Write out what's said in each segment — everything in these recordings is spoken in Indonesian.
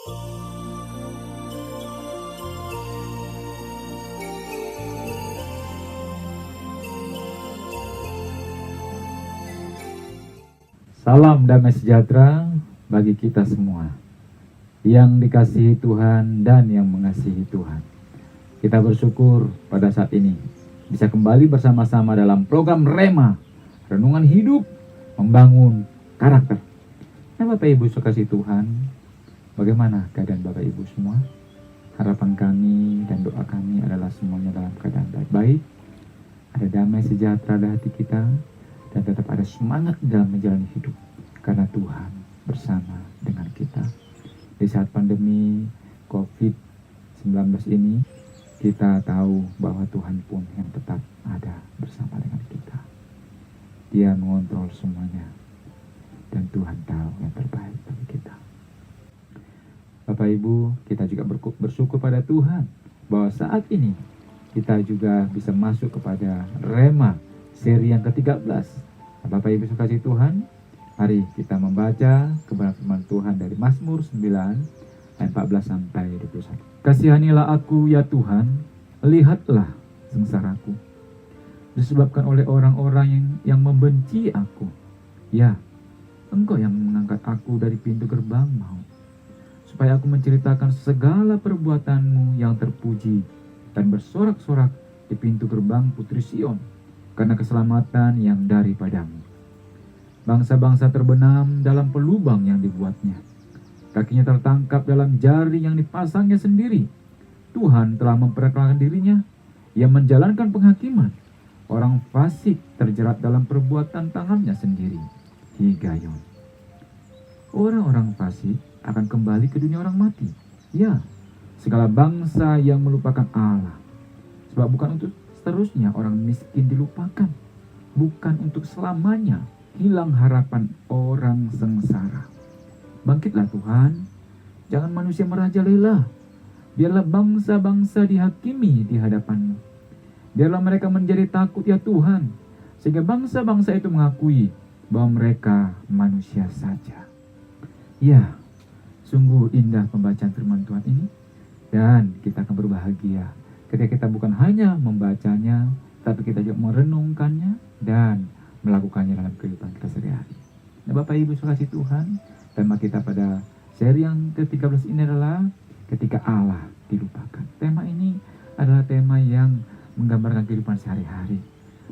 Salam damai sejahtera bagi kita semua yang dikasihi Tuhan dan yang mengasihi Tuhan. Kita bersyukur pada saat ini bisa kembali bersama-sama dalam program Rema, Renungan Hidup Membangun Karakter. Nah, Bapak Ibu sekasih Tuhan, bagaimana keadaan Bapak Ibu semua? Harapan kami dan doa kami adalah semuanya dalam keadaan baik-baik, ada damai sejahtera di hati kita, dan tetap ada semangat dalam menjalani hidup karena Tuhan bersama dengan kita. Di saat pandemi COVID-19 ini, kita tahu bahwa Tuhan pun yang tetap ada bersama dengan kita. Dia mengontrol semuanya dan Tuhan tahu yang terbaik bagi kita. Bapak Ibu, kita juga bersyukur pada Tuhan bahwa saat ini kita juga bisa masuk kepada Rema seri yang ke-13. Nah, Bapak Ibu sekasih Tuhan, mari kita membaca kebenaran firman Tuhan dari Mazmur 9 ayat 14 sampai 21. Kasihanilah aku ya Tuhan, lihatlah sengsaraku, disebabkan oleh orang-orang yang membenci aku. Ya, Engkau yang mengangkat aku dari pintu gerbang maut, supaya aku menceritakan segala perbuatanmu yang terpuji dan bersorak-sorak di pintu gerbang Putri Sion, karena keselamatan yang daripadamu. Bangsa-bangsa terbenam dalam pelubang yang dibuatnya, kakinya tertangkap dalam jaring yang dipasangnya sendiri. Tuhan telah memperkenalkan dirinya, Ia menjalankan penghakiman. Orang fasik terjerat dalam perbuatan tangannya sendiri. Higayon. Orang-orang fasik akan kembali ke dunia orang mati. Ya, segala bangsa yang melupakan Allah. Sebab bukan untuk seterusnya orang miskin dilupakan, bukan untuk selamanya hilang harapan orang sengsara. Bangkitlah Tuhan, jangan manusia merajalela. Biarlah bangsa-bangsa dihakimi di hadapan-Mu. Biarlah mereka menjadi takut ya Tuhan, sehingga bangsa-bangsa itu mengakui bahwa mereka manusia saja. Ya, sungguh indah pembacaan firman Tuhan ini, dan kita akan berbahagia ketika kita bukan hanya membacanya, tapi kita juga merenungkannya dan melakukannya dalam kehidupan kita sehari-hari. Nah, Bapak Ibu sekasih Tuhan, tema kita pada seri yang ke-13 ini adalah ketika Allah dilupakan. Tema ini adalah tema yang menggambarkan kehidupan sehari-hari,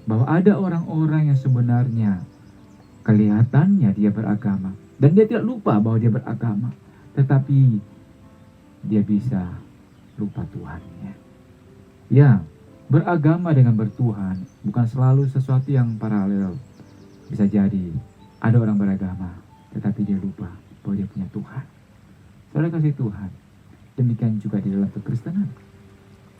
bahwa ada orang-orang yang sebenarnya kelihatannya dia beragama, dan dia tidak lupa bahwa dia beragama, tetapi dia bisa lupa Tuhannya. Ya, beragama dengan bertuhan bukan selalu sesuatu yang paralel. Bisa jadi ada orang beragama, tetapi dia lupa bahwa dia punya Tuhan. Saudara kasih Tuhan, demikian juga di dalam kekristenan.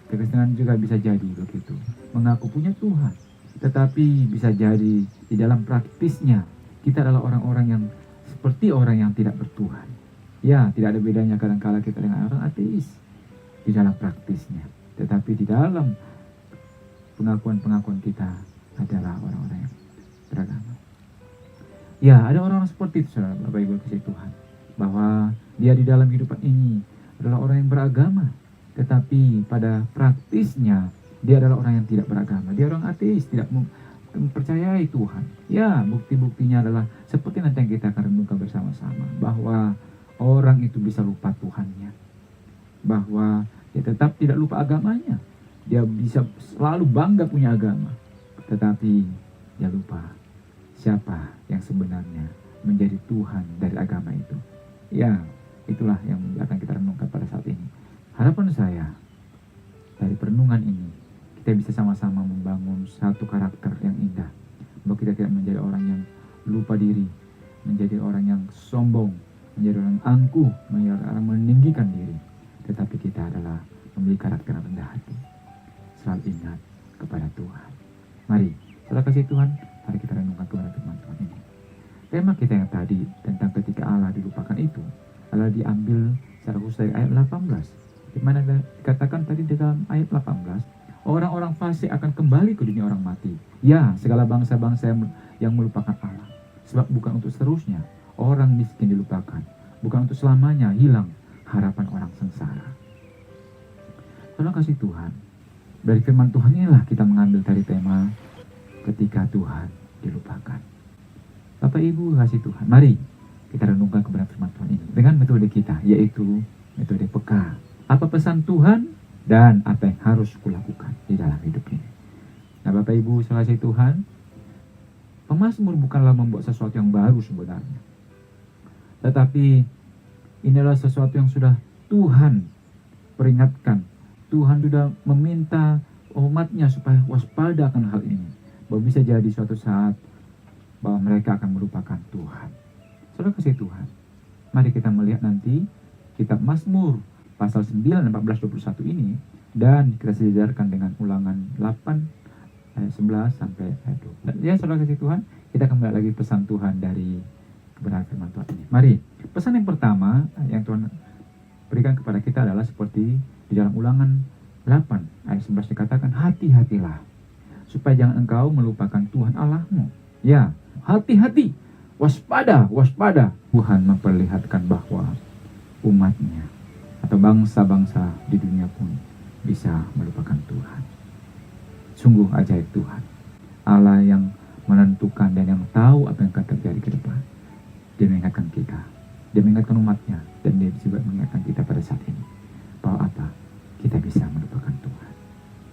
Kekristenan juga bisa jadi begitu, mengaku punya Tuhan, tetapi bisa jadi di dalam praktisnya kita adalah orang-orang yang seperti orang yang tidak bertuhan. Ya, tidak ada bedanya kadang-kala kita dengan orang ateis di dalam praktisnya, tetapi di dalam pengakuan-pengakuan kita adalah orang-orang yang beragama. Ya, ada orang-orang seperti itu, saudara, Bapak Ibu kasih Tuhan, bahwa dia di dalam kehidupan ini adalah orang yang beragama, tetapi pada praktisnya dia adalah orang yang tidak beragama. Dia orang ateis, tidak mempercayai Tuhan. Ya, bukti-buktinya adalah seperti nanti yang kita akan renungkan bersama-sama, bahwa orang itu bisa lupa Tuhannya, bahwa dia tetap tidak lupa agamanya. Dia bisa selalu bangga punya agama, tetapi dia lupa siapa yang sebenarnya menjadi Tuhan dari agama itu. Ya, itulah yang akan kita renungkan pada saat ini. Harapan saya dari perenungan ini, kita bisa sama-sama membangun satu karakter yang indah, bahwa kita tidak menjadi orang yang lupa diri, menjadi orang yang sombong, menjadi orang angkuh, menjadi orang meninggikan diri, tetapi kita adalah memiliki karakter yang rendah hati. Selalu ingat kepada Tuhan. Mari, saudara kasih Tuhan, mari kita renungkan kebenaran firman Tuhan ini. Tema kita yang tadi tentang ketika Allah dilupakan itu adalah diambil secara khusus dari ayat 18, di mana dikatakan tadi di dalam ayat 18, orang-orang fasik akan kembali ke dunia orang mati. Ya, segala bangsa-bangsa yang melupakan Allah, sebab bukan untuk seterusnya orang miskin dilupakan, bukan untuk selamanya hilang harapan orang sengsara. Saudara kasih Tuhan, dari firman Tuhan inilah kita mengambil dari tema ketika Tuhan dilupakan. Bapak Ibu kasih Tuhan, mari kita renungkan kebenaran firman Tuhan ini dengan metode kita, yaitu metode peka. Apa pesan Tuhan dan apa yang harus kulakukan di dalam hidup ini. Nah Bapak Ibu kasih Tuhan, pemazmur bukanlah membuat sesuatu yang baru sebenarnya, tetapi inilah sesuatu yang sudah Tuhan peringatkan. Tuhan sudah meminta umatnya supaya waspada akan hal ini, bahwa bisa jadi suatu saat bahwa mereka akan melupakan Tuhan. Saudara kasih Tuhan, mari kita melihat nanti kitab Mazmur pasal 9, 14, 21 ini, dan kita sejajarkan dengan Ulangan 8 ayat 11 sampai ayat 12. Ya saudara kasih Tuhan, kita akan melihat lagi pesan Tuhan dari kebenaran firman Tuhan ini. Mari, pesan yang pertama yang Tuhan berikan kepada kita adalah seperti di dalam Ulangan 8 ayat 11 dikatakan, hati-hatilah supaya jangan engkau melupakan Tuhan Allahmu. Ya, hati-hati, waspada, waspada. Tuhan memperlihatkan bahwa umatnya atau bangsa-bangsa di dunia pun bisa melupakan Tuhan. Sungguh ajaib Tuhan, Allah yang menentukan dan yang tahu apa yang akan terjadi ke depan. Dia mengingatkan kita, dia mengingatkan umatnya, dan dia juga mengingatkan kita pada saat ini bahwa apa? Kita bisa melupakan Tuhan.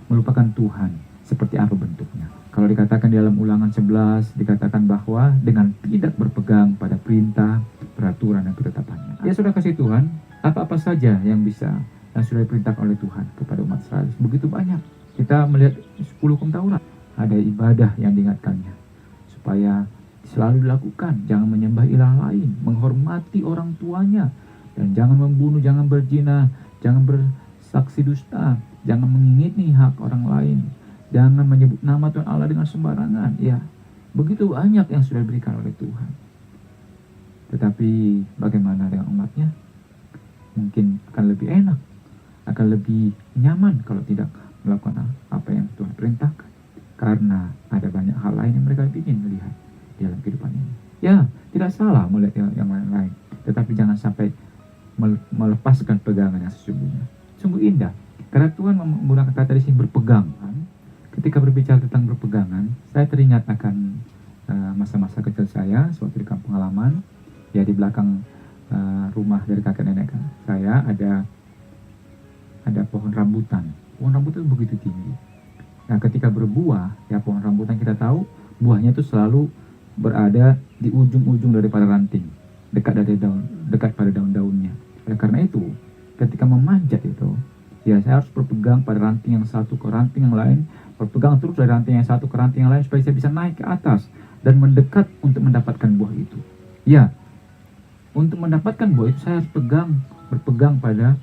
Melupakan Tuhan seperti apa bentuknya? Kalau dikatakan di dalam Ulangan 11, dikatakan bahwa dengan tidak berpegang pada perintah, peraturan, dan ketetapannya. Ya sudah kasih Tuhan, apa-apa saja yang sudah diperintahkan oleh Tuhan kepada umat Israel. Begitu banyak. Kita melihat 10 hukum Taurat, ada ibadah yang diingatkannya supaya selalu dilakukan. Jangan menyembah ilah lain, menghormati orang tuanya, dan jangan membunuh, jangan berzina, jangan bersaksi dusta, jangan mengingini hak orang lain, jangan menyebut nama Tuhan Allah dengan sembarangan. Ya, begitu banyak yang sudah diberikan oleh Tuhan. Tetapi bagaimana dengan umatnya? Mungkin akan lebih enak, akan lebih nyaman kalau tidak melakukan apa yang Tuhan perintahkan, karena ada banyak hal lain yang mereka ingin melihat di dalam kehidupan ini. Ya, tidak salah melihat yang lain-lain, tetapi jangan sampai melepaskan pegangan yang sesungguhnya. Sungguh indah, karena Tuhan menggunakan kata di sini berpegang. Ketika berbicara tentang berpegangan, saya teringat akan masa-masa kecil saya sewaktu di kampung halaman. Ya, di belakang rumah dari kakek nenek saya ada pohon rambutan. Pohon rambutan itu begitu tinggi. Nah, ketika berbuah, ya pohon rambutan kita tahu buahnya itu selalu berada di ujung-ujung daripada ranting, dekat pada daun-daunnya. Oleh karena itu, ketika memanjat itu, ya saya harus berpegang pada ranting yang satu ke ranting yang lain, berpegang terus dari ranting yang satu ke ranting yang lain supaya saya bisa naik ke atas dan mendekat untuk mendapatkan buah itu. Ya, untuk mendapatkan buah itu saya harus berpegang pada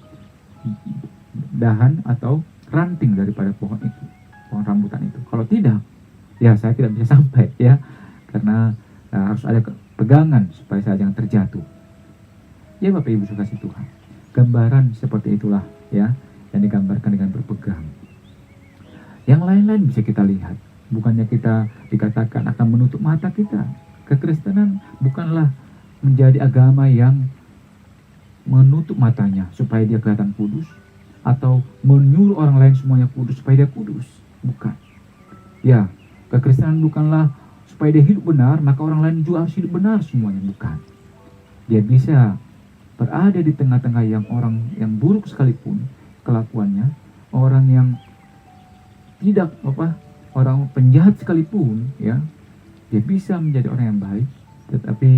dahan atau ranting daripada pohon itu, pohon rambutan itu. Kalau tidak, ya saya tidak bisa sampai, ya, karena harus ada pegangan supaya saya jangan terjatuh. Ya Bapak Ibu kasih Tuhan, gambaran seperti itulah ya yang digambarkan dengan berpegang. Yang lain-lain bisa kita lihat, bukannya kita dikatakan akan menutup mata kita. Kekristenan bukanlah menjadi agama yang menutup matanya supaya dia kelihatan kudus, atau menyuruh orang lain semuanya kudus supaya dia kudus. Bukan. Ya, kekristenan bukanlah supaya dia hidup benar maka orang lain juga harus hidup benar semuanya. Bukan. Dia bisa berada di tengah-tengah yang orang yang buruk sekalipun kelakuannya, orang yang tidak orang penjahat sekalipun, ya, dia bisa menjadi orang yang baik. Tetapi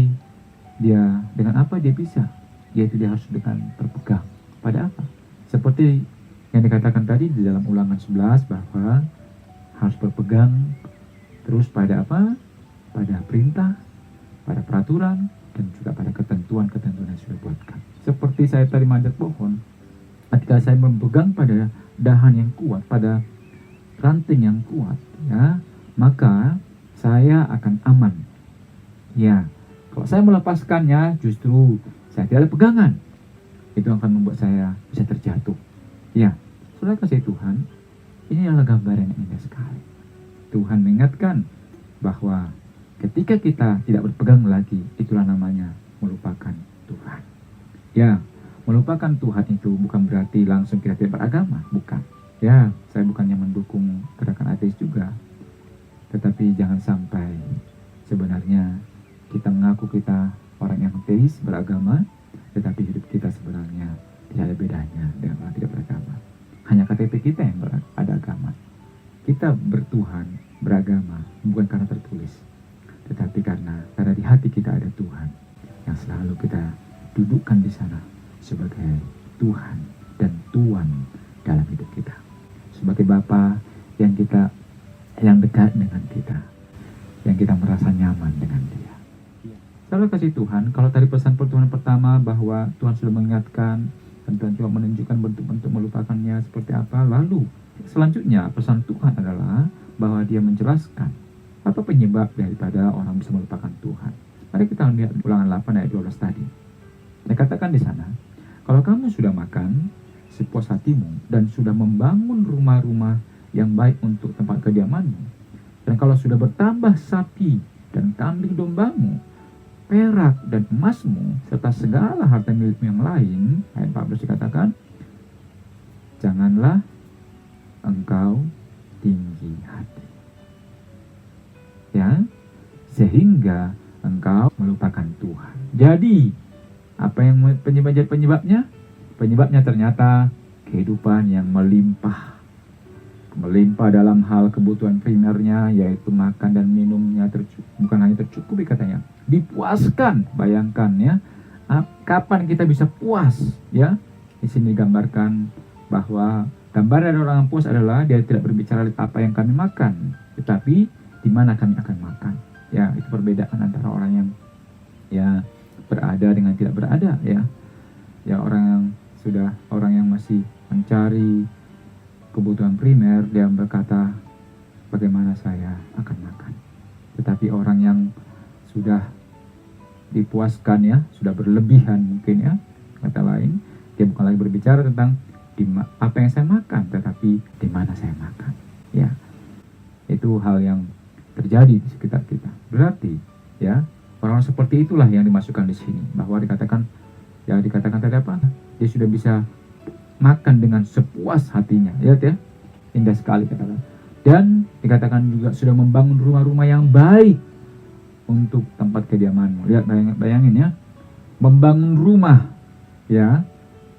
dia dengan apa dia bisa? Yaitu dia harus dengan berpegang pada apa? Seperti yang dikatakan tadi di dalam Ulangan 11 bahwa harus berpegang terus pada apa? Pada perintah, pada peraturan, dan juga pada ketentuan-ketentuan yang sudah buatkan. Seperti saya tadi manjat pohon, ketika saya berpegang pada dahan yang kuat, pada ranting yang kuat, ya, maka saya akan aman. Ya, kalau saya melepaskannya, justru saya tidak ada pegangan. Itu akan membuat saya bisa terjatuh. Ya, saudara kasih Tuhan, ini adalah gambaran yang indah sekali. Tuhan mengingatkan bahwa ketika kita tidak berpegang lagi, itulah namanya melupakan Tuhan. Ya, Melupakan Tuhan itu bukan berarti langsung kita tidak beragama, bukan. Ya, saya bukannya mendukung gerakan ateis juga, tetapi jangan sampai sebenarnya kita mengaku kita orang yang ateis beragama, tetapi hidup kita sebenarnya tidak ada bedanya dengan orang tidak beragama. Hanya KTP kita yang ada agama. Kita bertuhan, beragama, bukan karena tertulis, tetapi karena di hati kita ada Tuhan yang selalu kita dudukkan di sana sebagai Tuhan dan Tuan dalam hidup kita, sebagai Bapa yang dekat dengan kita, yang kita merasa nyaman dengan Dia. Saudara kasih Tuhan, kalau tadi pesan pertemuan pertama bahwa Tuhan sudah mengingatkan dan Tuhan juga menunjukkan bentuk-bentuk melupakannya seperti apa, lalu selanjutnya pesan Tuhan adalah bahwa Dia menjelaskan apa penyebab daripada orang bisa melupakan Tuhan. Mari kita lihat Ulangan 8 ayat 12 tadi. Dikatakan di sana, kalau kamu sudah makan sepuas hatimu dan sudah membangun rumah-rumah yang baik untuk tempat kediamanmu, dan kalau sudah bertambah sapi dan kambing dombamu, perak dan emasmu, serta segala harta milikmu yang lain, ayat 14 dikatakan, janganlah engkau tinggi hati, ya, sehingga engkau melupakan Tuhan. Jadi apa yang penyebabnya? Penyebabnya ternyata kehidupan yang melimpah dalam hal kebutuhan primernya, yaitu makan dan minumnya bukan hanya tercukupi katanya, dipuaskan. Bayangkan ya, kapan kita bisa puas ya? Di sini digambarkan bahwa gambaran dari orang yang puas adalah dia tidak berbicara apa yang kami makan, tetapi di mana kami akan makan. Ya, itu perbedaan antara orang yang ya berada dengan tidak berada ya. Ya, orang yang masih mencari kebutuhan primer, dia berkata bagaimana saya akan makan. Tetapi orang yang sudah dipuaskan ya, sudah berlebihan mungkin ya, kata lain, dia bukan lagi berbicara tentang apa yang saya makan, tetapi di mana saya makan. Ya, itu hal yang terjadi di sekitar kita. Berarti ya, orang-orang seperti itulah yang dimasukkan di sini, bahwa dikatakan tadi apa? Dia sudah bisa makan dengan sepuas hatinya. Lihat ya, indah sekali katakan. Dan dikatakan juga sudah membangun rumah-rumah yang baik untuk tempat kediamanmu. Lihat, bayangin ya, membangun rumah ya,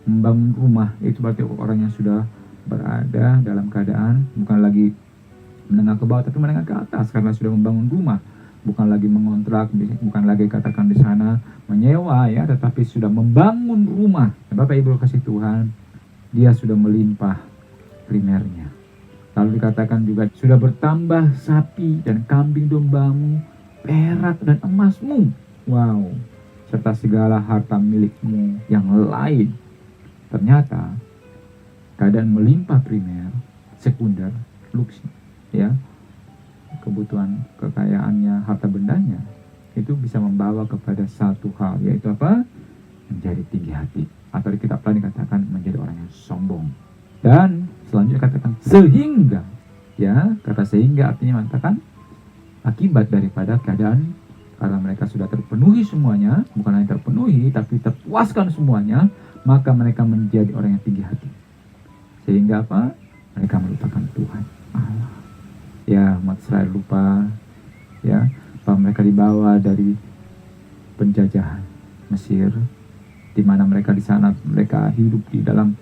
membangun rumah itu berarti orang yang sudah berada dalam keadaan bukan lagi menengah ke bawah, tapi menengah ke atas, karena sudah membangun rumah. Bukan lagi mengontrak, bukan lagi katakan di sana menyewa ya, tetapi sudah membangun rumah. Bapak Ibu kasih Tuhan, dia sudah melimpah primernya. Lalu dikatakan juga sudah bertambah sapi dan kambing dombamu, perak dan emasmu. Wow, serta segala harta milikmu yang lain. Ternyata keadaan melimpah primer, sekunder, luks ya, kebutuhan kekayaannya, harta bendanya, itu bisa membawa kepada satu hal, yaitu apa? Menjadi tinggi hati, atau di kitab lain dikatakan menjadi orang yang sombong. Dan selanjutnya katakan sehingga, ya, kata sehingga artinya mengatakan akibat daripada keadaan, karena mereka sudah terpenuhi semuanya, bukan hanya terpenuhi tapi terpuaskan semuanya, maka mereka menjadi orang yang tinggi hati. Sehingga apa? Mereka melupakan Tuhan Allah. Ya, umat Israel lupa ya, bahwa mereka dibawa dari penjajahan Mesir, di mana mereka di sana mereka hidup di dalam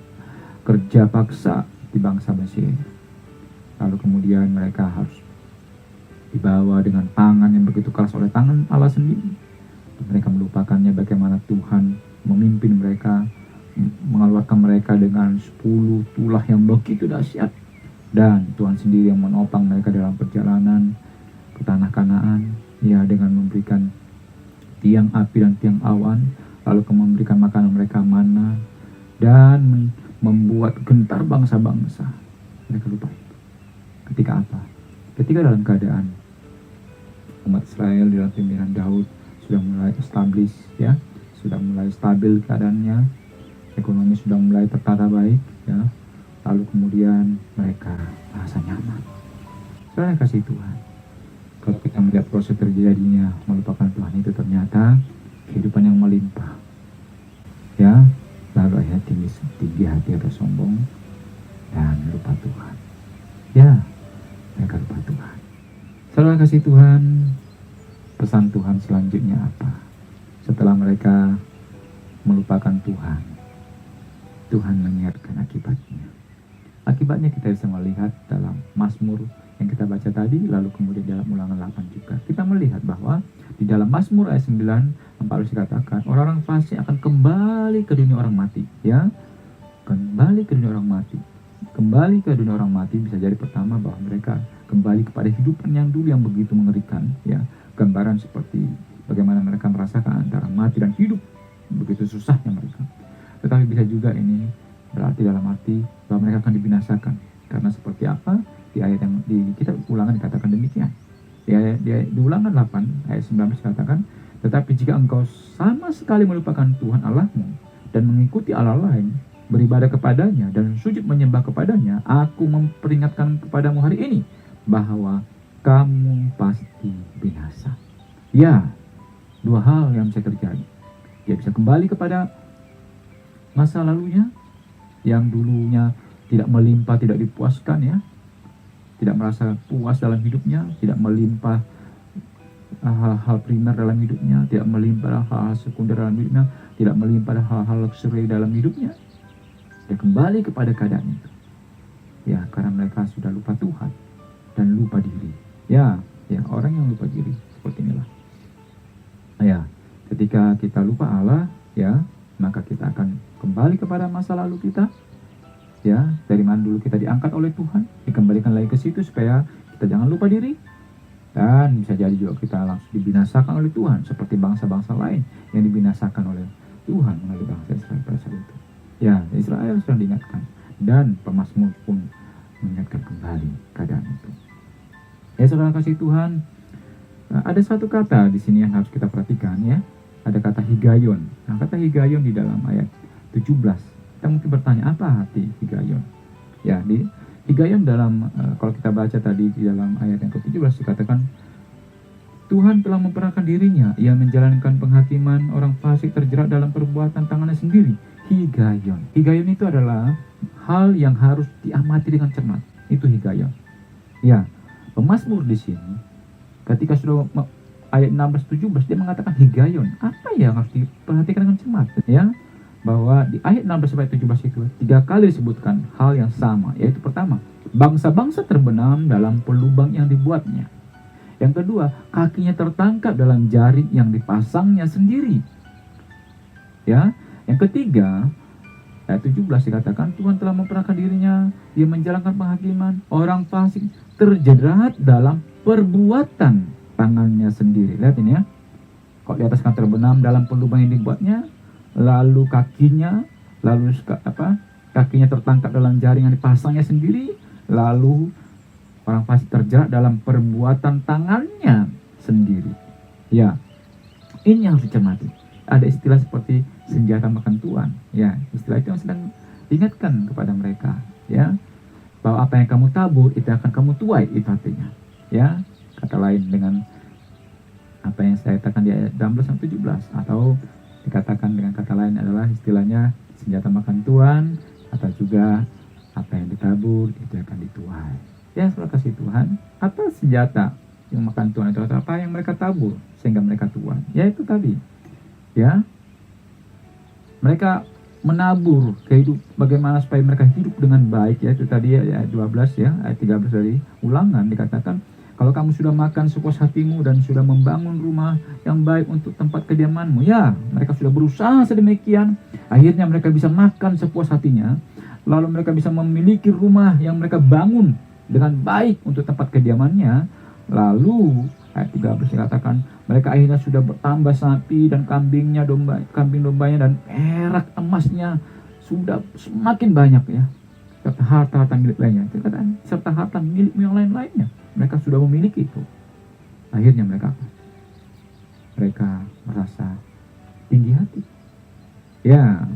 kerja paksa di bangsa Mesir. Lalu kemudian mereka harus dibawa dengan tangan yang begitu keras oleh tangan Allah sendiri. Mereka melupakannya bagaimana Tuhan memimpin mereka, mengeluarkan mereka dengan 10 tulah yang begitu dahsyat. Dan Tuhan sendiri yang menopang mereka dalam perjalanan ke tanah Kanaan, ya, dengan memberikan tiang api dan tiang awan, lalu memberikan makanan mereka mana, dan membuat gentar bangsa-bangsa. Mereka lupa itu. Ketika apa? Ketika dalam keadaan umat Israel di dalam pimpinan Daud sudah mulai establish ya, sudah mulai stabil keadaannya, ekonomi sudah mulai tertata baik ya. Lalu kemudian mereka merasa nyaman. Saudara kasih Tuhan, kalau kita melihat proses terjadinya melupakan Tuhan itu, ternyata kehidupan yang melimpah. Ya, lalu akhirnya tinggi hati atau sombong dan lupa Tuhan. Ya, mereka lupa Tuhan. Saudara kasih Tuhan, pesan Tuhan selanjutnya apa? Setelah mereka melupakan Tuhan, Tuhan mengingatkan akibatnya. Akibatnya kita bisa melihat dalam Mazmur yang kita baca tadi, lalu kemudian dalam Ulangan 8 juga. Kita melihat bahwa di dalam Mazmur ayat 9, Paulus dikatakan, orang-orang fasik akan kembali ke dunia orang mati. Ya, kembali ke dunia orang mati. Kembali ke dunia orang mati bisa jadi pertama bahwa mereka kembali kepada hidupan yang dulu yang begitu mengerikan. Ya, gambaran seperti bagaimana mereka merasakan antara mati dan hidup, begitu susahnya mereka. Tetapi bisa juga ini berarti dalam arti bahwa mereka akan dibinasakan. Karena seperti apa? Di ayat yang di kitab Ulangan dikatakan demikian. Di Ulangan 8 ayat 19 dikatakan, tetapi jika engkau sama sekali melupakan Tuhan Allahmu dan mengikuti Allah lain, beribadah kepadanya dan sujud menyembah kepadanya, aku memperingatkan kepadamu hari ini bahwa kamu pasti binasa. Ya, dua hal yang bisa terjadi. Dia bisa kembali kepada masa lalunya yang dulunya tidak melimpah, tidak dipuaskan, ya, tidak merasa puas dalam hidupnya, tidak melimpah hal-hal primer dalam hidupnya, tidak melimpah hal-hal sekunder dalam hidupnya, tidak melimpah hal-hal luxury dalam hidupnya. Dia kembali kepada keadaan itu. Ya, karena mereka sudah lupa Tuhan dan lupa diri. Ya, orang yang lupa diri seperti inilah. Ya, ketika kita lupa Allah, ya, maka kita akan kembali kepada masa lalu kita. Ya, dari mana dulu kita diangkat oleh Tuhan, dikembalikan lagi ke situ supaya kita jangan lupa diri. Dan bisa jadi juga kita langsung dibinasakan oleh Tuhan seperti bangsa-bangsa lain yang dibinasakan oleh Tuhan melalui bangsa Israel pada saat itu. Ya, Israel sudah diingatkan dan pemazmur pun mengingatkan kembali keadaan itu. Ya, saudara kasih Tuhan, ada satu kata di sini yang harus kita perhatikan, ya. Ada kata higayon. Nah, kata higayon di dalam ayat 17. Kita mungkin bertanya, apa arti higayon? Ya, di higayon dalam kalau kita baca tadi di dalam ayat yang ke-17 dikatakan, Tuhan telah memperanakan dirinya, ia menjalankan penghakiman, orang fasik terjerat dalam perbuatan tangannya sendiri. Higayon. Higayon itu adalah hal yang harus diamati dengan cermat. Itu higayon. Ya, pemazmur di sini ketika sudah ayat 16-17 dia mengatakan higayon. Apa yang harus diperhatikan dengan cermat? Ya, bahwa di ayat 16-17 itu 3 kali disebutkan hal yang sama, yaitu pertama, bangsa-bangsa terbenam dalam pelubang yang dibuatnya. Yang kedua, kakinya tertangkap dalam jaring yang dipasangnya sendiri. Ya, yang ketiga, ayat 17 dikatakan Tuhan telah memperanakan dirinya, dia menjalankan penghakiman, orang fasik terjerat dalam perbuatan tangannya sendiri. Lihat ini, ya. Kok di atas kan terbenam dalam pelubang yang dibuatnya, lalu kakinya tertangkap dalam jaring yang dipasangnya sendiri, lalu orang fasik terjerat dalam perbuatan tangannya sendiri. Ya, ini yang harus dicermati. Ada istilah seperti senjata makan tuan. Ya, istilah itu yang sedang diingatkan kepada mereka. Ya, bahwa apa yang kamu tabur itu akan kamu tuai, itu artinya. Ya, kata lain dengan apa yang saya katakan di ayat 16-17, atau dikatakan dengan kata lain adalah istilahnya senjata makan tuan, atau juga apa yang ditabur itu akan dituai. Ya, saudara kasih Tuhan, apa senjata yang makan tuan itu, atau apa yang mereka tabur sehingga mereka tuai? Ya, itu tadi. Ya, mereka menabur kehidup, bagaimana supaya mereka hidup dengan baik, ya, itu tadi ayat 12, ya, ayat 13 dari Ulangan dikatakan, kalau kamu sudah makan sepuas hatimu dan sudah membangun rumah yang baik untuk tempat kediamanmu. Ya, mereka sudah berusaha sedemikian. Akhirnya mereka bisa makan sepuas hatinya. Lalu mereka bisa memiliki rumah yang mereka bangun dengan baik untuk tempat kediamannya. Lalu, ayat 13 dikatakan, mereka akhirnya sudah bertambah sapi dan kambing dombanya dan perak emasnya sudah semakin banyak, ya. Serta harta-harta milik lainnya. Dikatakan, serta harta milik yang lain-lainnya. Mereka sudah memiliki itu. Akhirnya mereka merasa tinggi hati. Ya,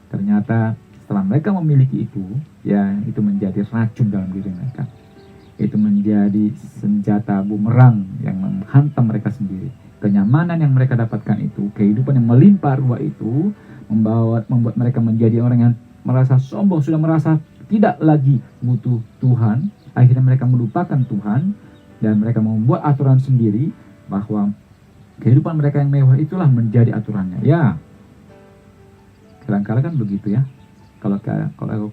ternyata setelah mereka memiliki itu, ya, itu menjadi racun dalam diri mereka. Itu menjadi senjata bumerang yang menghantam mereka sendiri. Kenyamanan yang mereka dapatkan itu, kehidupan yang melimpah ruah itu, membuat mereka menjadi orang yang merasa sombong, sudah merasa tidak lagi butuh Tuhan. Akhirnya mereka melupakan Tuhan dan mereka membuat aturan sendiri bahwa kehidupan mereka yang mewah itulah menjadi aturannya. Ya, kadang-kadang kan begitu ya. Kalau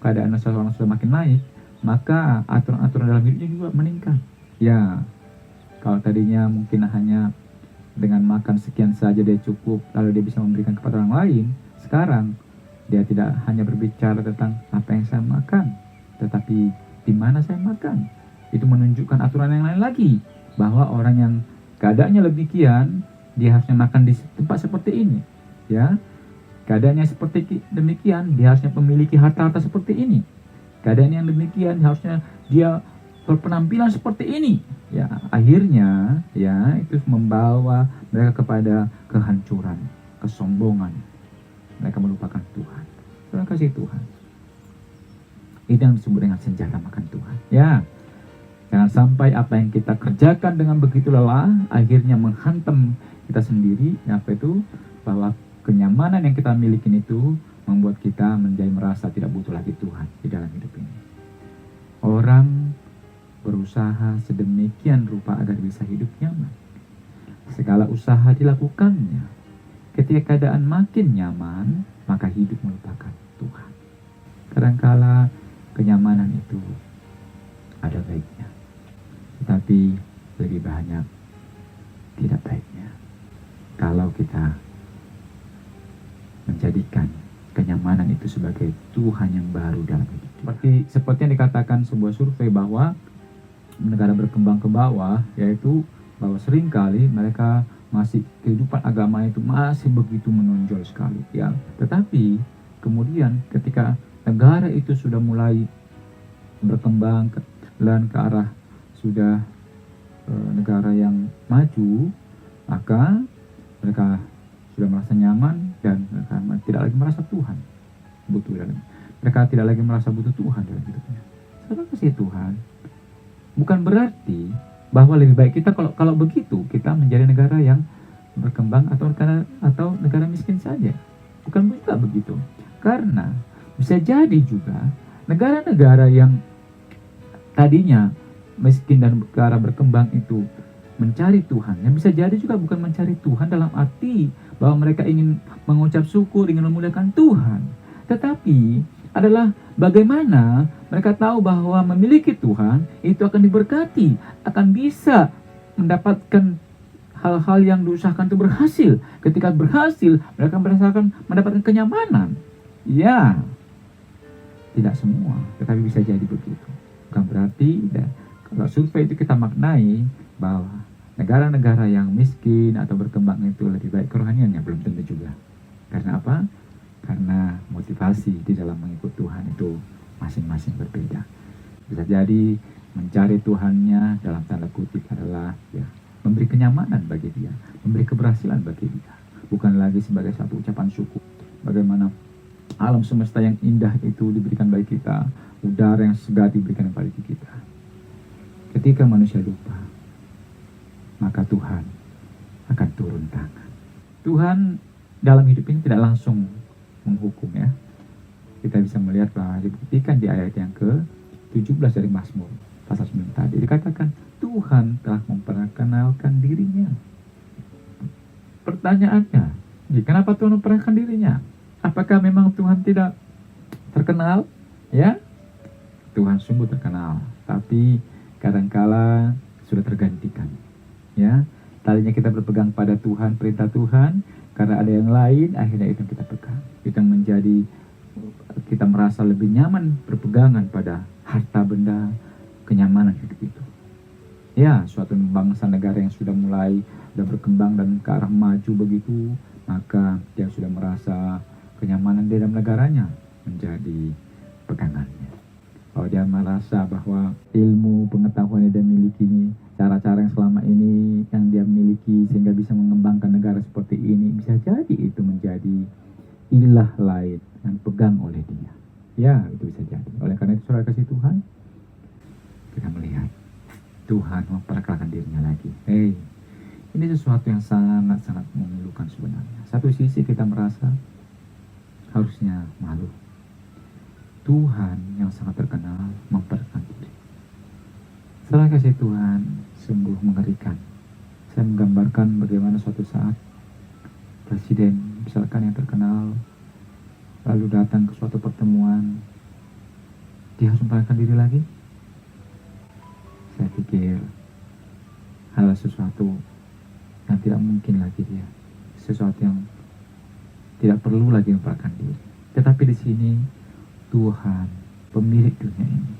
keadaan seseorang sudah makin naik, maka aturan-aturan dalam hidupnya juga meningkat. Ya, kalau tadinya mungkin hanya dengan makan sekian saja dia cukup, lalu dia bisa memberikan kepada orang lain, sekarang dia tidak hanya berbicara tentang apa yang saya makan, tetapi di mana saya makan. Itu menunjukkan aturan yang lain lagi, bahwa orang yang keadaannya demikian, dia harusnya makan di tempat seperti ini. Ya, keadaannya seperti demikian, dia harusnya memiliki harta-harta seperti ini. Keadaan yang demikian, harusnya dia berpenampilan seperti ini. Ya, akhirnya ya itu membawa mereka kepada kehancuran, kesombongan. Mereka melupakan Tuhan. Terima kasih Tuhan. Itu yang disebut dengan senjata makan Tuhan. Ya, jangan sampai apa yang kita kerjakan dengan begitu lelah akhirnya menghantam kita sendiri. Apa itu? Bahwa kenyamanan yang kita miliki itu membuat kita menjadi merasa tidak butuh lagi Tuhan di dalam hidup ini. Orang berusaha sedemikian rupa agar bisa hidup nyaman. Segala usaha dilakukannya. Ketika keadaan makin nyaman, maka hidup melupakan Tuhan. Kadangkala kenyamanan itu ada baiknya, tetapi lebih banyak tidak baiknya. Kalau kita menjadikan kenyamanan itu sebagai Tuhan yang baru dalam hidup. Seperti yang dikatakan sebuah survei bahwa negara berkembang ke bawah, yaitu bahwa seringkali mereka masih kehidupan agama itu masih begitu menonjol sekali ya. Tetapi kemudian ketika negara itu sudah mulai berkembang dan ke arah sudah negara yang maju, maka mereka sudah merasa nyaman dan mereka tidak lagi merasa Tuhan butuh dalam. Mereka tidak lagi merasa butuh Tuhan dalam hidupnya. Terima kasih Tuhan. Bukan berarti bahwa lebih baik kita kalau begitu kita menjadi negara yang berkembang atau negara miskin saja. Bukan juga begitu. Karena bisa jadi juga negara-negara yang tadinya miskin dan ke arah berkembang itu mencari Tuhan, yang bisa jadi juga bukan mencari Tuhan dalam arti bahwa mereka ingin mengucap syukur, ingin memuliakan Tuhan, tetapi adalah bagaimana mereka tahu bahwa memiliki Tuhan itu akan diberkati, akan bisa mendapatkan hal-hal yang diusahakan itu berhasil. Ketika berhasil, mereka mendapatkan kenyamanan. Ya, tidak semua, tetapi bisa jadi begitu. Bukan berarti kalau survei itu kita maknai bahwa negara-negara yang miskin atau berkembang itu lebih baik kerohaniannya, belum tentu juga. Karena apa? Karena motivasi di dalam mengikut Tuhan itu masing-masing berbeda. Bisa jadi mencari Tuhannya dalam tanda kutip adalah ya memberi kenyamanan bagi dia, memberi keberhasilan bagi dia. Bukan lagi sebagai satu ucapan syukur. Bagaimana alam semesta yang indah itu diberikan bagi kita, udara yang segar diberikan bagi kita. Ketika manusia lupa, maka Tuhan akan turun tangan. Tuhan dalam hidup ini tidak langsung menghukum ya. Kita bisa melihat bahwa dibuktikan di ayat yang ke-17 dari Mazmur pasal 9 tadi dikatakan Tuhan telah memperkenalkan dirinya. Pertanyaannya, kenapa Tuhan memperkenalkan dirinya? Apakah memang Tuhan tidak terkenal? Ya, Tuhan sungguh terkenal, tapi kadangkala sudah tergantikan. Ya, tadinya kita berpegang pada Tuhan, perintah Tuhan, karena ada yang lain, akhirnya itu yang kita pegang. Itu yang menjadi kita merasa lebih nyaman berpegangan pada harta benda, kenyamanan hidup itu. Ya, suatu bangsa negara yang sudah berkembang dan ke arah maju begitu, maka dia sudah merasa kenyamanan di dalam negaranya menjadi pegangannya. Kalau dia merasa bahwa ilmu pengetahuan yang dia miliki, cara-cara yang selama ini yang dia miliki sehingga bisa mengembangkan negara seperti ini, bisa jadi itu menjadi ilah lain yang pegang oleh dia. Ya, itu bisa jadi. Oleh karena itu saudara kasih Tuhan, kita melihat Tuhan memperkenalkan dirinya lagi. Ini sesuatu yang sangat-sangat memilukan sebenarnya. Satu sisi kita merasa harusnya malu. Tuhan yang sangat terkenal memperkenalkan diri. Setelah kasih Tuhan sungguh mengerikan. Saya menggambarkan bagaimana suatu saat presiden misalkan yang terkenal lalu datang ke suatu pertemuan, dia harus memperkenalkan diri lagi. Saya pikir hal sesuatu yang tidak mungkin lagi dia, sesuatu yang tidak perlu lagi memperkenalkan diri. Tetapi di sini Tuhan, pemilik dunia ini,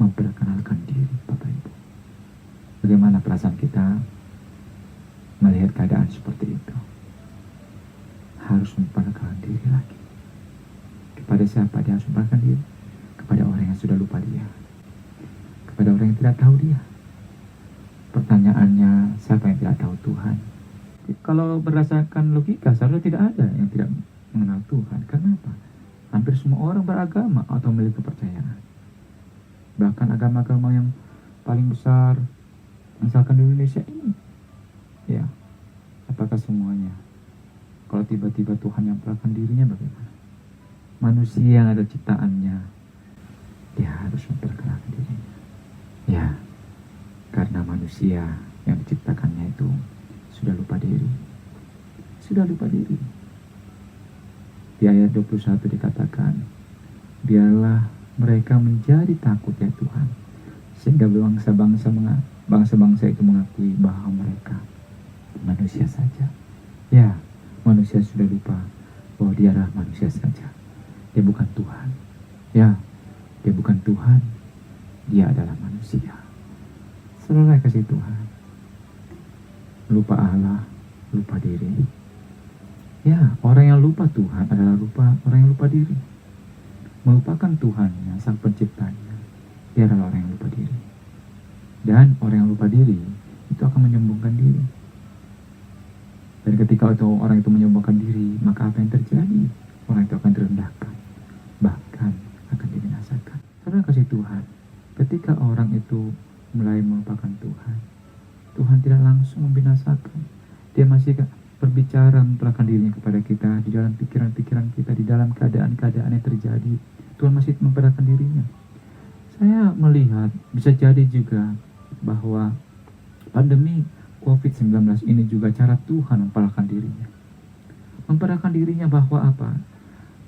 memperkenalkan diri, Bapak Ibu. Bagaimana perasaan kita melihat keadaan seperti itu? Harus memperkenalkan diri lagi. Kepada siapa dia harus memperkenalkan diri? Kepada orang yang sudah lupa dia. Kepada orang yang tidak tahu dia. Pertanyaannya, siapa yang tidak tahu Tuhan? Kalau berdasarkan logika, seharusnya tidak ada yang tidak mengenal Tuhan. Kenapa? Hampir semua orang beragama atau memiliki kepercayaan. Bahkan agama-agama yang paling besar, misalkan di Indonesia ini, ya, apakah semuanya? Kalau tiba-tiba Tuhan yang memperkenalkan dirinya, bagaimana? Manusia yang ada ciptaannya, dia harus memperkenalkan dirinya. Ya, karena manusia yang diciptakannya itu sudah lupa diri. Sudah lupa diri. Di ayat 21 dikatakan, biarlah mereka menjadi takut ya Tuhan, sehingga bangsa-bangsa itu mengakui bahwa mereka manusia saja. Ya, manusia sudah lupa bahwa dia adalah manusia saja. Dia bukan Tuhan. Ya, dia bukan Tuhan. Dia adalah manusia. Saudara kasih Tuhan, lupa Allah, lupa diri. Ya, orang yang lupa Tuhan adalah orang yang lupa diri. Melupakan Tuhannya, sang penciptanya, dia adalah orang yang lupa diri. Dan orang yang lupa diri itu akan menyombongkan diri. Dan ketika orang itu menyombongkan diri, maka apa yang terjadi? Orang itu akan direndahkan, bahkan akan dibinasakan. Saudara kasih Tuhan, ketika orang itu mulai melupakan Tuhan, Tuhan tidak langsung membinasakan. Dia masih berbicara memperkenalkan dirinya kepada kita di dalam pikiran-pikiran kita, di dalam keadaan-keadaan yang terjadi. Tuhan masih memperkenalkan dirinya. Saya melihat bisa jadi juga bahwa pandemi COVID-19 ini juga cara Tuhan memperkenalkan dirinya. Memperkenalkan dirinya bahwa apa?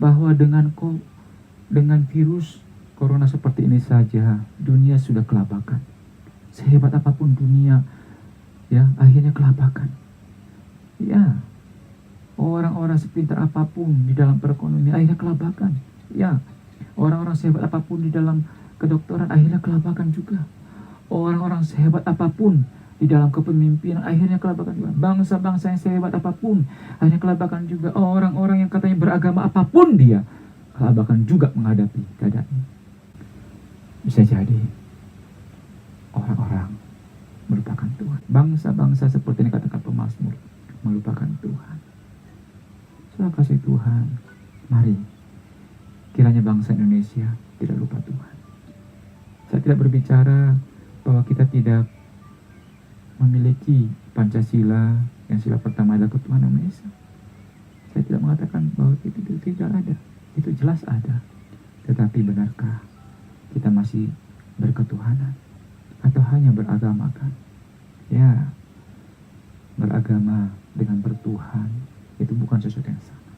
Bahwa dengan virus corona seperti ini saja, dunia sudah kelabakan. Sehebat apapun dunia, ya, akhirnya kelabakan. Ya, orang-orang sepintar apapun di dalam perekonomian akhirnya kelabakan. Ya, orang-orang sehebat apapun di dalam kedokteran akhirnya kelabakan juga. Orang-orang sehebat apapun di dalam kepemimpinan akhirnya kelabakan juga. Bangsa-bangsa yang sehebat apapun akhirnya kelabakan juga. Orang-orang yang katanya beragama apapun dia kelabakan juga menghadapi keadaan ini. Bisa jadi orang-orang melupakan Tuhan. Bangsa-bangsa seperti yang dikatakan pemazmur melupakan Tuhan. Saya kasih Tuhan, mari kiranya bangsa Indonesia tidak lupa Tuhan. Saya tidak berbicara bahwa kita tidak memiliki Pancasila yang sila pertama adalah ketuhanan Maha Esa. Saya tidak mengatakan bahwa itu tidak ada. Itu jelas ada. Tetapi benarkah kita masih berketuhanan atau hanya beragamakan? Ya, beragama dengan bertuhan itu bukan sesuatu yang sama.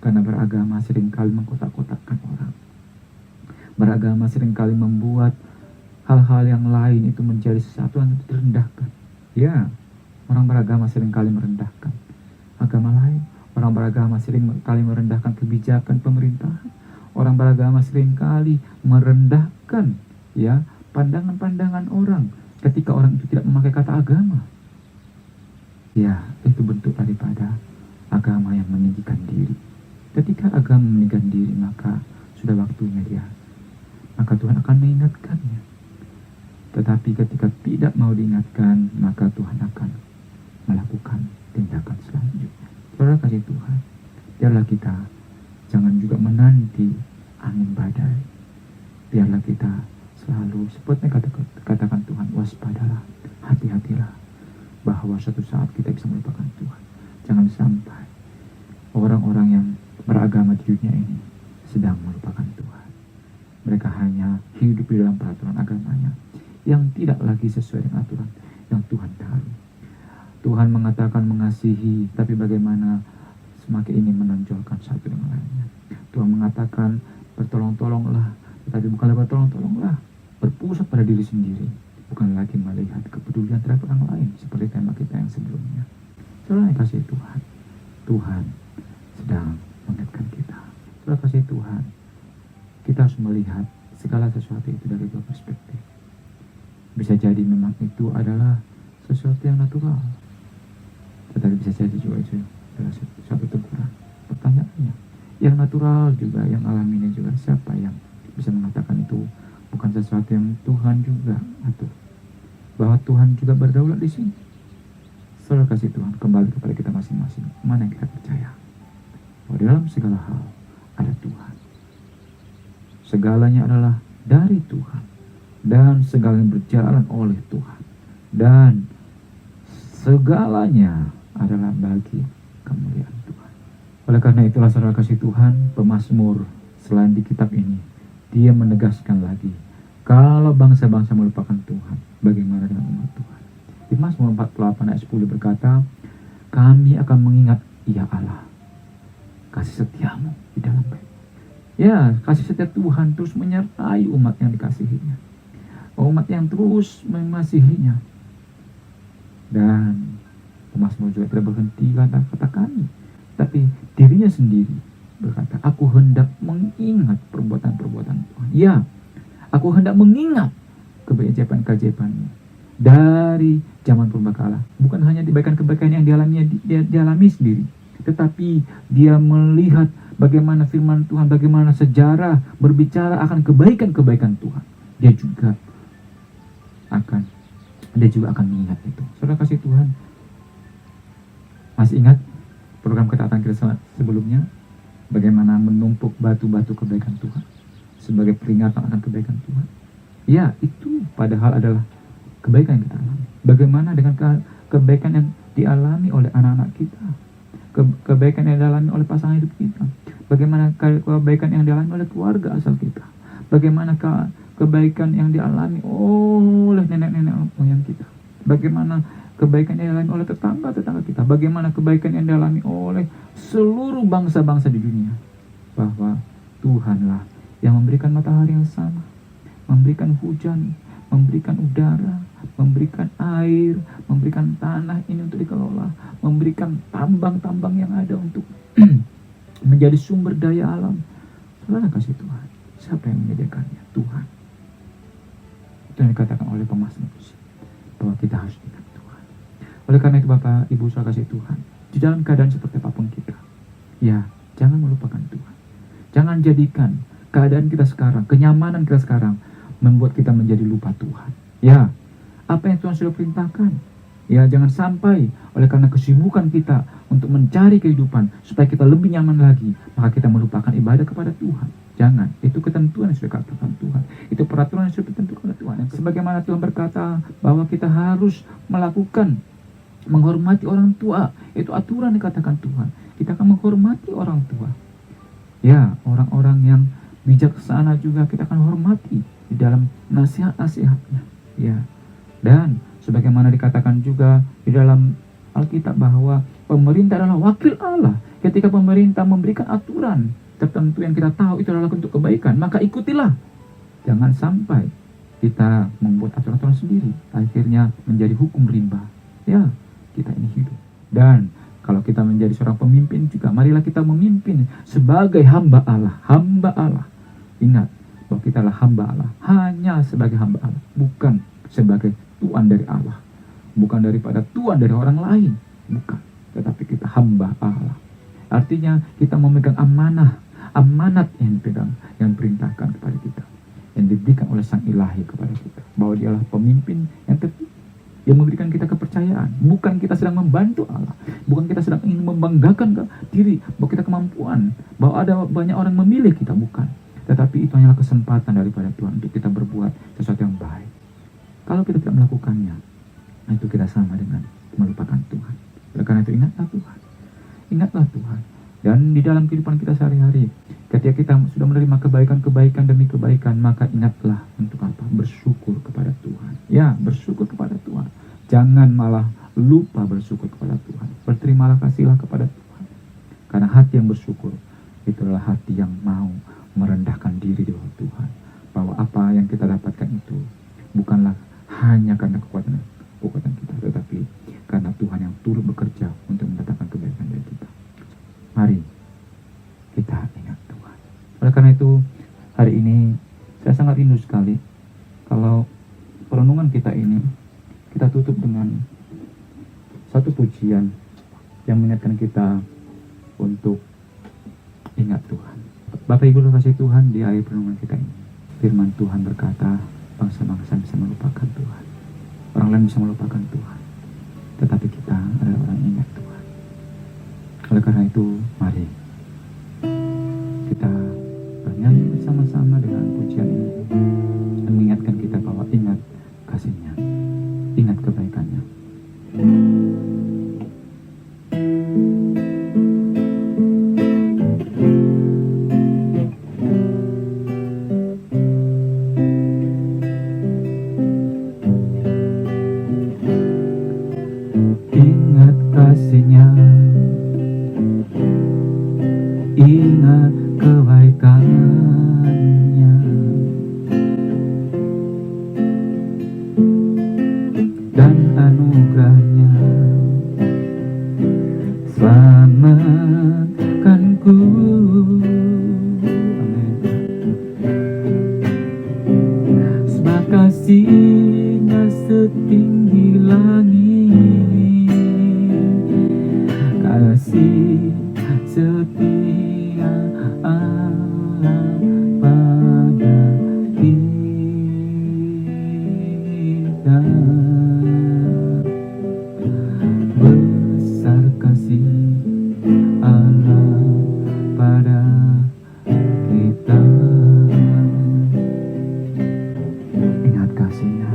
Karena beragama seringkali mengkotak-kotakkan orang. Beragama seringkali membuat hal-hal yang lain itu menjadi sesuatu yang direndahkan. Ya, orang beragama seringkali merendahkan agama lain. Orang beragama seringkali merendahkan kebijakan pemerintahan. Orang beragama seringkali merendahkan, ya, pandangan-pandangan orang ketika orang itu tidak memakai kata agama. Ya, itu bentuk daripada agama yang meninggikan diri. Ketika agama meninggikan diri, maka sudah waktunya dia. Maka Tuhan akan mengingatkannya. Tetapi ketika tidak mau diingatkan, maka Tuhan akan melakukan tindakan selanjutnya. Saudara kasih Tuhan, biarlah kita jangan juga menanti angin badai. Biarlah kita selalu seperti katakan Tuhan, waspadalah, hati-hatilah, bahwa suatu saat kita bisa melupakan Tuhan. Jangan sampai orang-orang yang beragama di dunia ini sedang melupakan Tuhan. Mereka hanya hidup di dalam peraturan agamanya yang tidak lagi sesuai dengan aturan yang Tuhan tahu. Tuhan mengatakan mengasihi, tapi bagaimana semakin ini menonjolkan satu dengan lainnya. Tuhan mengatakan bertolong-tolonglah, tetapi bukanlah bertolong-tolonglah, berpusat pada diri sendiri, bukan lagi melihat kepedulian terhadap orang lain seperti tema kita yang sebelumnya. Saudara yang kasih Tuhan, Tuhan sedang mengingatkan kita. Saudara kasih Tuhan, kita harus melihat segala sesuatu itu dari dua perspektif. Bisa jadi memang itu adalah sesuatu yang natural, tetapi bisa jadi juga itu adalah suatu teguran. Pertanyaannya, yang natural juga, yang alaminya juga, siapa yang bisa mengatakan itu bukan sesuatu yang Tuhan juga atur? Bahwa Tuhan juga berdaulat di sini. Saudara kasih Tuhan, kembali kepada kita masing-masing. Mana yang kita percaya? Bahwa dalam segala hal ada Tuhan. Segalanya adalah dari Tuhan. Dan segalanya berjalan oleh Tuhan. Dan segalanya adalah bagi kemuliaan Tuhan. Oleh karena itulah saudara kasih Tuhan, pemazmur selain di kitab ini, dia menegaskan lagi, kalau bangsa-bangsa melupakan Tuhan, bagaimana dengan umat Tuhan? Di Mazmur 48 ayat 10 berkata, kami akan mengingat, ya Allah, kasih setiamu di dalam baik. Ya, kasih setia Tuhan terus menyertai umat yang dikasihinya. Umat yang terus mengasihinya. Dan pemazmur juga tidak berhenti kata-kata kami, tapi dirinya sendiri berkata, aku hendak mengingat perbuatan-perbuatan Tuhan. Ya, aku hendak mengingat keajaiban-keajaibanmu dari zaman purbakala. Bukan hanya kebaikan-kebaikan yang dialami sendiri, tetapi dia melihat bagaimana firman Tuhan, bagaimana sejarah berbicara akan kebaikan-kebaikan Tuhan. Dia juga akan mengingat itu. Saudara kasih Tuhan, masih ingat program ketaatan kita sebelumnya, bagaimana menumpuk batu-batu kebaikan Tuhan sebagai peringatan akan kebaikan Tuhan? Ya, itu padahal adalah kebaikan yang kita alami. Bagaimana dengan kebaikan yang dialami oleh anak-anak kita, kebaikan yang dialami oleh pasangan hidup kita, bagaimana kebaikan yang dialami oleh keluarga asal kita, bagaimana kebaikan yang dialami oleh nenek-nenek moyang kita, bagaimana kebaikan yang dialami oleh tetangga-tetangga kita, bagaimana kebaikan yang dialami oleh seluruh bangsa-bangsa di dunia. Bahwa Tuhanlah yang memberikan matahari yang sama, memberikan hujan, memberikan udara, memberikan air, memberikan tanah ini untuk dikelola, memberikan tambang-tambang yang ada untuk menjadi sumber daya alam. Saudara kasih Tuhan, siapa yang menyediakannya? Tuhan. Itu yang dikatakan oleh pemazmur bahwa kita harus ingat Tuhan. Oleh karena itu Bapak, Ibu, saudara kasih Tuhan, di dalam keadaan seperti apapun kita, ya, jangan melupakan Tuhan. Jangan jadikan keadaan kita sekarang, kenyamanan kita sekarang membuat kita menjadi lupa Tuhan. Ya, apa yang Tuhan sudah perintahkan, ya, jangan sampai oleh karena kesibukan kita untuk mencari kehidupan supaya kita lebih nyaman lagi, maka kita melupakan ibadah kepada Tuhan. Jangan, itu ketentuan yang sudah dikatakan Tuhan, itu peraturan yang sudah ditentukan oleh Tuhan. Sebagaimana Tuhan berkata bahwa kita harus melakukan menghormati orang tua, itu aturan dikatakan Tuhan. Kita akan menghormati orang tua. Ya, orang-orang yang bijaksana juga kita akan hormati di dalam nasihat-nasihatnya. Ya, dan sebagaimana dikatakan juga di dalam Alkitab bahwa pemerintah adalah wakil Allah. Ketika pemerintah memberikan aturan tertentu yang kita tahu itu adalah untuk kebaikan, maka ikutilah. Jangan sampai kita membuat aturan-aturan sendiri, akhirnya menjadi hukum rimba. Ya, kita ini hidup. Dan kalau kita menjadi seorang pemimpin juga, marilah kita memimpin sebagai hamba Allah. Hamba Allah. Ingat bahwa kita adalah hamba Allah, hanya sebagai hamba Allah, bukan sebagai tuan dari Allah, bukan daripada tuan dari orang lain, bukan, tetapi kita hamba Allah. Artinya kita memegang amanat yang dipegang, yang diperintahkan kepada kita, yang diberikan oleh Sang Ilahi kepada kita, bahwa Dialah pemimpin yang tertinggi, yang memberikan kita kepercayaan. Bukan kita sedang membantu Allah, bukan kita sedang ingin membanggakan diri bahwa kita kemampuan, bahwa ada banyak orang memilih kita, bukan. Tetapi itu hanyalah kesempatan daripada Tuhan untuk kita berbuat sesuatu yang baik. Kalau kita tidak melakukannya, itu kita sama dengan melupakan Tuhan. Oleh karena itu ingatlah Tuhan. Ingatlah Tuhan Dan di dalam kehidupan kita sehari-hari, ketika kita sudah menerima kebaikan-kebaikan demi kebaikan, maka ingatlah untuk apa? Bersyukur kepada Tuhan. Ya, bersyukur kepada Tuhan. Jangan malah lupa bersyukur kepada Tuhan. Berterimalah kasihlah kepada Tuhan. Karena hati yang bersyukur, itu adalah hati yang mau merendahkan diri di bawah Tuhan. Bahwa apa yang kita dapatkan itu bukanlah hanya karena kekuatan kita, tetapi karena Tuhan yang turut bekerja untuk mendatangkan kebaikan dari kita. Mari kita ingat Tuhan. Oleh karena itu, hari ini saya sangat rindu sekali kalau perenungan kita ini kita tutup dengan satu pujian yang mengingatkan kita untuk ingat Tuhan. Bapak Ibu kasih Tuhan, di akhir perenungan kita ini, firman Tuhan berkata, bangsa-bangsa bisa melupakan Tuhan, orang lain bisa melupakan Tuhan, tetapi kita adalah orang yang ingat Tuhan. Oleh karena itu, mari kita bernyanyi bersama-sama dengan pujian ini dan mengingatkan kita bahwa ingat kasih-Nya, ingat kebaikannya. Ingat kasih-Nya, ingat kebaikannya, dan anugerahnya selamatkanku. Amin. Sebab kasih-Nya setinggi langit, kasih setia Allah pada kita. Besar kasih Allah pada kita. Ingat kasih-Nya,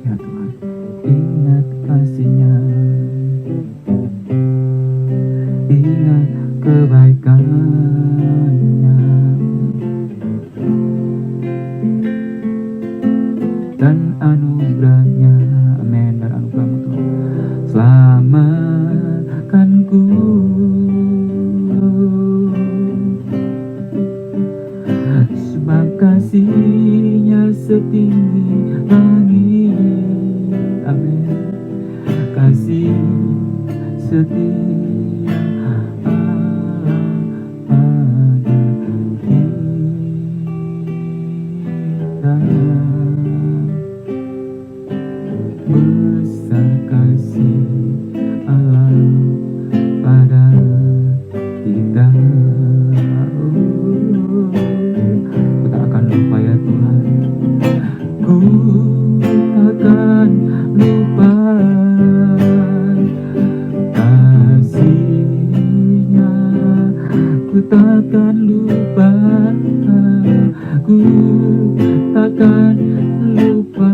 ya Tuhan, ingat kasih-Nya, ingat kebaikannya, dan anugerahnya. Amin. Dan anugerahmu Tuhan selamatkanku. Sebab kasih-Nya setinggi langit. Amin. Kasih setia Allah pada kita. Besar kasih Allah pada kita. Ku tak akan lupa ya Tuhan, ku akan lupa kasih-Nya, ku takkan lupa, ku takkan lupa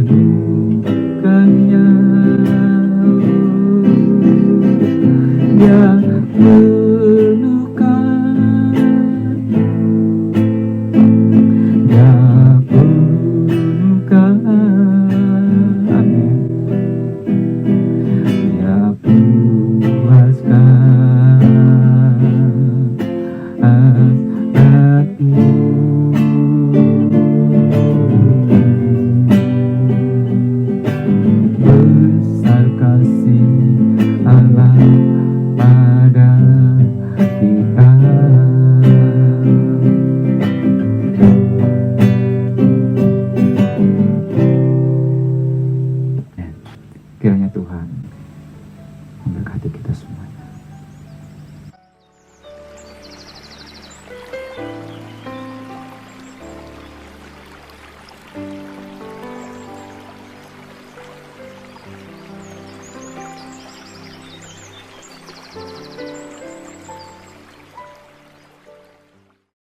anugerahnya. Dia penuhkan, Dia penuhkan, amin. Dia puaskan hasratku. Besar kasih Allah pada kita. Kiranya Tuhan